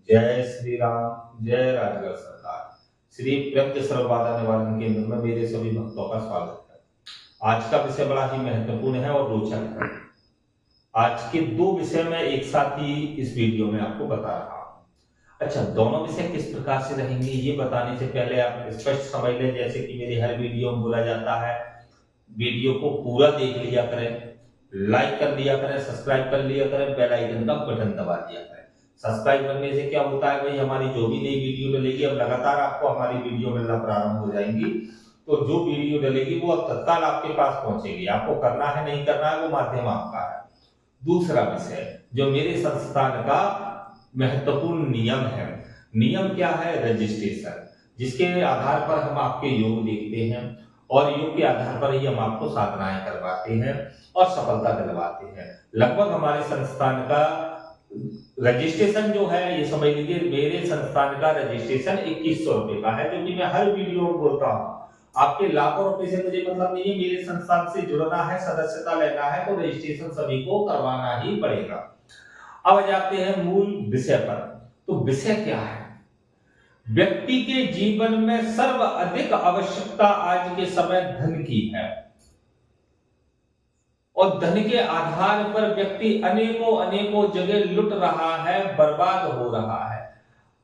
जय श्री राम, जय राजगढ़ सरकार। श्री प्रेम सर्वबाधा निवारण केंद्र में मेरे सभी भक्तों का स्वागत है। आज का विषय बड़ा ही महत्वपूर्ण है और रोचक है। आज के दो विषय में एक साथ ही इस वीडियो में आपको बता रहा हूं। अच्छा, दोनों विषय किस प्रकार से रहेंगे ये बताने से पहले आप स्पष्ट समझ लें, जैसे कि मेरे हर वीडियो में बोला जाता है, वीडियो को पूरा देख लिया करें, लाइक कर लिया करें, सब्सक्राइब कर लिया करें, बेल आइकन का बटन दबा दिया करें। सब्सक्राइब करने से क्या होता है भाई, हमारी जो भी नई वीडियो डलेगी अब लगातार आपको हमारी वीडियो मिलना प्रारंभ हो जाएंगी। तो जो वीडियो डलेगी वो अब तत्काल आपके पास पहुंचेगी। आपको करना है नहीं करना है वो माध्यम आपका है। दूसरा विषय जो मेरे संस्थान का महत्वपूर्ण नियम है, नियम क्या है? रजिस्ट्रेशन, जिसके आधार पर हम आपके योग देखते हैं और योग के आधार पर ही हम आपको साधनाएं करवाते हैं और सफलता दिलवाते हैं। लगभग हमारे संस्थान का रजिस्ट्रेशन जो है, ये समझ लीजिए मेरे संस्थान का रजिस्ट्रेशन 2100 रुपए का है, जो कि मैं हर वीडियो में बोलता हूँ। आपके लाखों रुपए से मुझे मतलब नहीं है, मेरे संस्थान से जुड़ना है, सदस्यता लेना है तो रजिस्ट्रेशन सभी को करवाना ही पड़ेगा। अब जाते हैं मूल विषय पर। तो विषय क्या है? व्यक्ति के जीवन में सर्वाधिक आवश्यकता आज के समय धन की है और धन के आधार पर व्यक्ति अनेकों जगह लुट रहा है, बर्बाद हो रहा है।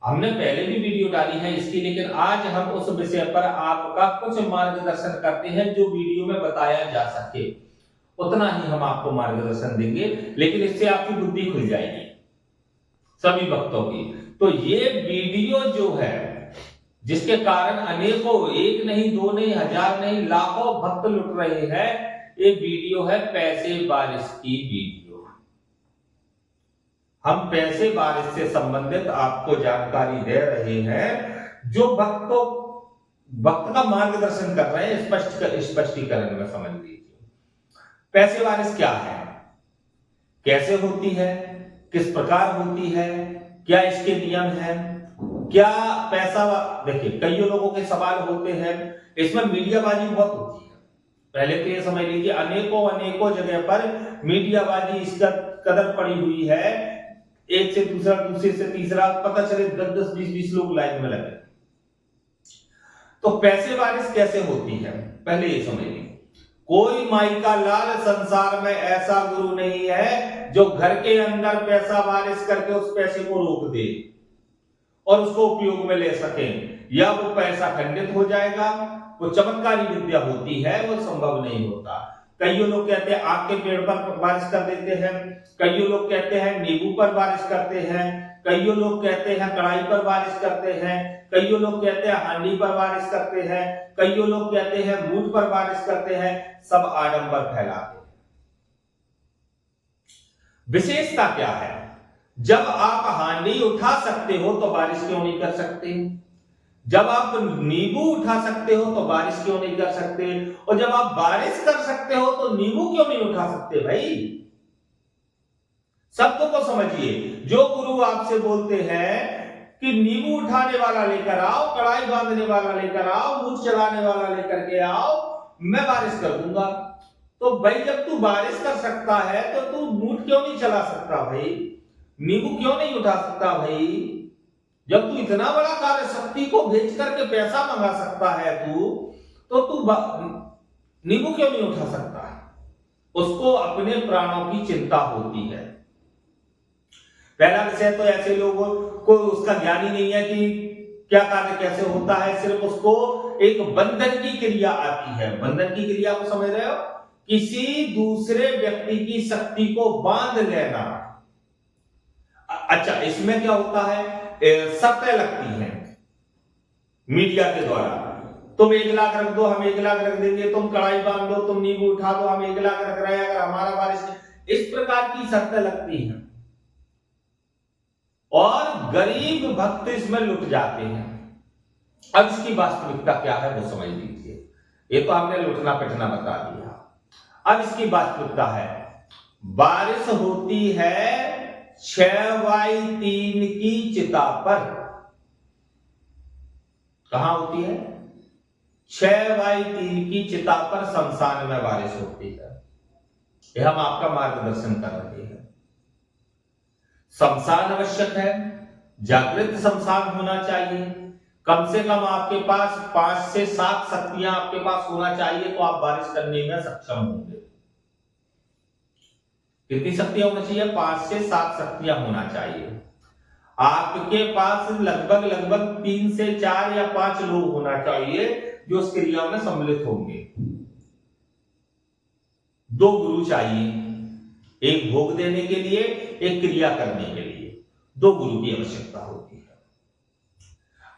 हमने पहले भी वीडियो डाली है इसकी, लेकिन आज हम उस विषय पर आपका कुछ मार्गदर्शन करते हैं जो वीडियो में बताया जा सके उतना ही हम आपको मार्गदर्शन देंगे, लेकिन इससे आपकी बुद्धि खुल जाएगी सभी भक्तों की। तो ये वीडियो जो है, जिसके कारण अनेकों, एक नहीं, दो नहीं, हजार नहीं, लाखों भक्त लुट रहे हैं, ये वीडियो है पैसे बारिश की वीडियो। हम पैसे बारिश से संबंधित आपको जानकारी दे रहे हैं, जो भक्त का मार्गदर्शन कर रहे हैं, स्पष्टीकरण में समझ लीजिए। पैसे बारिश क्या है, कैसे होती है, किस प्रकार होती है, क्या इसके नियम है, क्या पैसा, देखिए कई लोगों के सवाल होते हैं, इसमें मीडियाबाजी बहुत होती है। पहले तो ये समझ लीजिए अनेकों जगह पर मीडियाबाजी इसका कदर पड़ी हुई है, एक से दूसरा, दूसरे से तीसरा, पता चले 10-10, 20-20 लोग लाइन में लगे। तो पैसे बारिश कैसे होती है पहले ये समझिए। कोई माई का लाल संसार में ऐसा गुरु नहीं है जो घर के अंदर पैसा बारिश करके उस पैसे को रोक दे और उसको उपयोग में ले सके, या वो पैसा खंडित हो जाएगा। वो चमत्कारी विद्या होती है, वो संभव नहीं होता। कई लोग कहते हैं आग के पेड़ पर बारिश कर देते हैं, कई लोग कहते हैं नींबू पर बारिश करते हैं, कई लोग कहते हैं कढ़ाई पर बारिश करते हैं, कई लोग कहते हैं हांडी पर बारिश करते हैं, कई लोग कहते हैं मूठ पर बारिश करते हैं। सब आडंबर फैलाते हैं। विशेषता क्या है? जब आप हांडी उठा सकते हो तो बारिश क्यों नहीं कर सकते? जब आप नींबू उठा सकते हो तो बारिश क्यों नहीं कर सकते? और जब आप बारिश कर सकते हो तो नींबू क्यों नहीं उठा सकते? भाई शब्दों को समझिए। जो गुरु आपसे बोलते हैं कि नींबू उठाने वाला लेकर आओ, कढ़ाई बांधने वाला लेकर आओ, मूठ चलाने वाला लेकर के आओ, मैं बारिश कर दूंगा, तो भाई जब तू बारिश कर सकता है तो तू मूठ क्यों नहीं चला सकता? भाई नींबू क्यों नहीं उठा सकता? भाई जब तू इतना बड़ा कार्य शक्ति को भेज करके पैसा मंगा सकता है तो तू नींबू क्यों नहीं उठा सकता? उसको अपने प्राणों की चिंता होती है। पहला विषय तो ऐसे लोगों को उसका ज्ञान ही नहीं है कि क्या कार्य कैसे होता है, सिर्फ उसको एक बंधन की क्रिया आती है। बंधन की क्रिया को समझ रहे हो? किसी दूसरे व्यक्ति की शक्ति को बांध लेना। अच्छा, इसमें क्या होता है? शर्तें लगती हैं मीडिया के द्वारा। तुम 1 लाख रख दो, हम 1 लाख रख देंगे, तुम कढ़ाई बांध दो, तुम नींबू उठा दो, हम 1 लाख रख रहे हैं, अगर हमारा बारिश, इस प्रकार की शर्तें लगती हैं और गरीब भक्त इसमें लुट जाते हैं। अब इसकी वास्तविकता क्या है वो समझ लीजिए। ये तो हमने लुटना पिटना बता दिया। अब इसकी वास्तविकता है, बारिश होती है 6/3 की चिता पर। कहां होती है? 6/3 की चिता पर शमशान में बारिश होती है। यह हम आपका मार्गदर्शन कर रहे हैं। शमशान आवश्यक है, जागृत संसार होना चाहिए, कम से कम आपके पास 5 से 7 शक्तियां आपके पास होना चाहिए, तो आप बारिश करने में सक्षम होंगे। कितनी शक्तियां होना चाहिए? 5 से 7 शक्तियां होना चाहिए। आपके पास लगभग 3 से 4 या 5 लोग होना चाहिए जो उस क्रिया में सम्मिलित होंगे। 2 गुरु चाहिए, एक भोग देने के लिए, एक क्रिया करने के लिए। 2 गुरु की आवश्यकता होती है।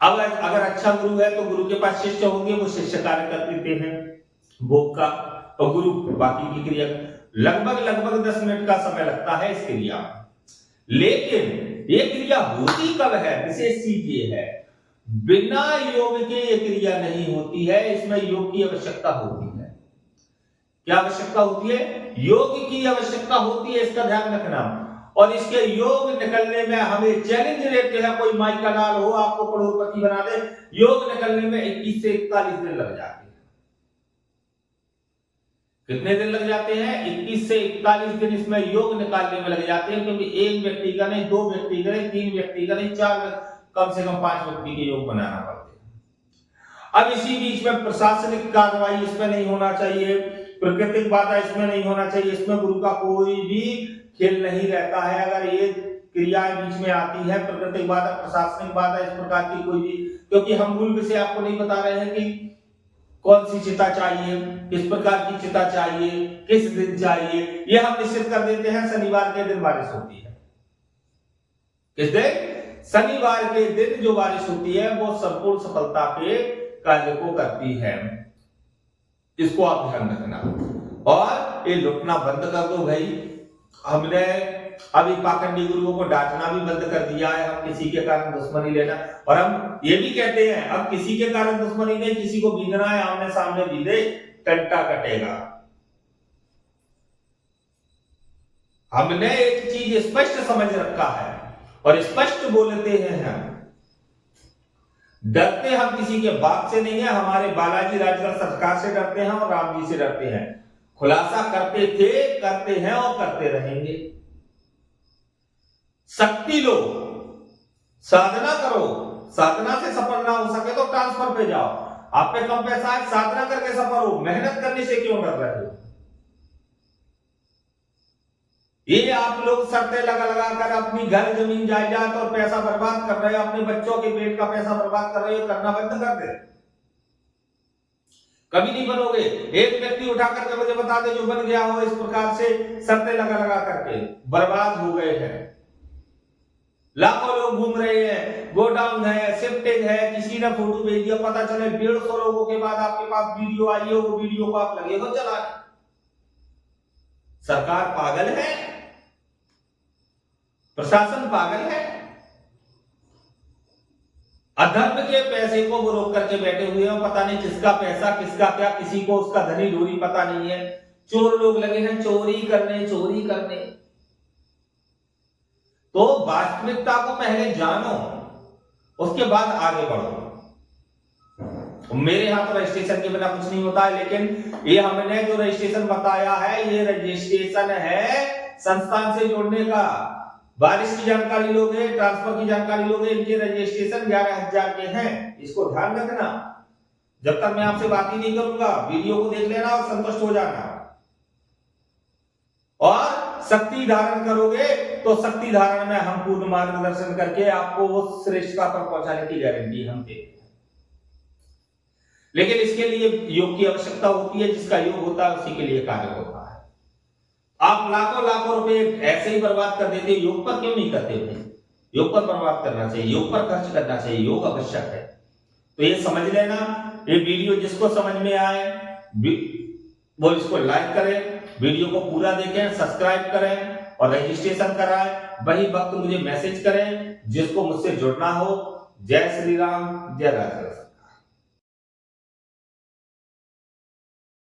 अब अगर अच्छा गुरु है तो गुरु के पास शिष्य होंगे, वो शिष्य कार्य कर देते हैं भोग का, और गुरु बाकी की क्रिया। लगभग 10 मिनट का समय लगता है इस क्रिया में। लेकिन ये क्रिया होती कब है? विशेष चीज ये है, बिना योग के ये क्रिया नहीं होती है, इसमें योग की आवश्यकता होती है। क्या आवश्यकता होती है? योग की आवश्यकता होती है, इसका ध्यान रखना। और इसके योग निकलने में हमें चैलेंज रहते हैं, कोई माई का लाल हो आपको करोड़पति बना दे, योग निकलने में 21 से 41 दिन लग जाते हैं। कितने दिन लग जाते हैं? 21 से 41 दिन इसमें योग निकालने में लग जाते हैं, क्योंकि एक व्यक्ति का नहीं, 2 व्यक्ति का नहीं, 3 व्यक्ति का नहीं, 4 कम से कम 5 व्यक्ति के योग बनाना पड़ते हैं। अब इसी बीच में प्रशासनिक कार्रवाई इसमें नहीं होना चाहिए, प्राकृतिक बाधा इसमें नहीं होना चाहिए, इसमें गुरु का कोई भी खेल नहीं रहता है। अगर ये क्रियाएं बीच में आती है, प्राकृतिक बाधा, प्रशासनिक बाधा, इस प्रकार की कोई भी, क्योंकि हम मूल विषय आपको नहीं बता रहे हैं कि कौन सी चिता चाहिए, किस प्रकार की चिता चाहिए, किस दिन चाहिए, ये हम निश्चित कर देते हैं। शनिवार के दिन बारिश होती है। किस दिन? शनिवार के दिन जो बारिश होती है वो संपूर्ण सफलता के कार्य को करती है। इसको आप ध्यान रखना। और ये लुटना बंद कर दो भाई। हमने अभी पाखंडी गुरुओं को डांटना भी बंद कर दिया है, हम किसी के कारण दुश्मनी लेना, और हम ये भी कहते हैं अब किसी के कारण दुश्मनी नहीं, किसी को बीधना है आमने सामने बीधे, टंटा कटेगा। हमने एक चीज स्पष्ट समझ रखा है और स्पष्ट बोलते हैं हम। डरते हम किसी के बाप से नहीं है, हमारे बालाजी राजगढ़ सरकार से डरते हैं और राम जी से डरते हैं। खुलासा करते थे, करते हैं और करते रहेंगे। शक्ति लो, साधना करो, साधना से सफल ना हो सके तो ट्रांसफर पे जाओ। आप पे कम पैसा है, साधना करके सफल हो, मेहनत करने से क्यों डर रहे हो? ये आप लोग शर्तें लगा कर अपनी घर जमीन जायदाद और पैसा बर्बाद कर रहे हो, अपने बच्चों के पेट का पैसा बर्बाद कर रहे हो, करना बंद कर दे। कभी नहीं बनोगे। एक व्यक्ति उठा करके मुझे बता दे जो बन गया हो इस प्रकार से शर्तें लगा करके, बर्बाद हो गए हैं। लाखों लोग घूम रहे हैं, गोडाउन है, शिफ्टिंग है, किसी ने फोटो भेज दिया, पता चले 150 लोगों के बाद आपके पास वीडियो आई हो, वो वीडियो को आप लगे हो चलाने। सरकार पागल है, प्रशासन पागल है, अधर्म के पैसे को वो रोक करके बैठे हुए हैं। पता नहीं किसका पैसा, किसका क्या, किसी को उसका धनी डोरी पता नहीं है। चोर लोग लगे हैं चोरी करने। तो वास्तविकता को पहले जानो, उसके बाद आगे बढ़ो। मेरे यहां तो रजिस्ट्रेशन के बिना कुछ नहीं होता है, लेकिन ये हमने जो रजिस्ट्रेशन बताया है, ये रजिस्ट्रेशन है संस्थान से जोड़ने का। बारिश की जानकारी लोगे, ट्रांसफर की जानकारी लोगे, इनके रजिस्ट्रेशन 11,000 के हैं। इसको ध्यान रखना। जब तक मैं आपसे बात ही नहीं करूंगा, वीडियो को देख लेना और संतुष्ट हो जाना। और शक्ति धारण करोगे तो शक्ति धारण में हम पूर्ण मार्गदर्शन करके आपको उस श्रेष्ठता पर पहुंचाने की गारंटी हम देते हैं। लेकिन इसके लिए योग की आवश्यकता होती है, जिसका योग होता है उसी के लिए कार्य होता है। आप लाखों रुपए ऐसे ही बर्बाद कर देते, योग पर क्यों नहीं करते भाई? योग पर बर्बाद करना चाहिए, योग पर खर्च करना चाहिए, योग आवश्यक है। तो ये समझ लेना। ये वीडियो जिसको समझ में आए वो इसको लाइक करें, वीडियो को पूरा देखें, सब्सक्राइब करें और रजिस्ट्रेशन कराएं। वही वक्त मुझे मैसेज करें जिसको मुझसे जुड़ना हो। जय श्री राम, जय राधे।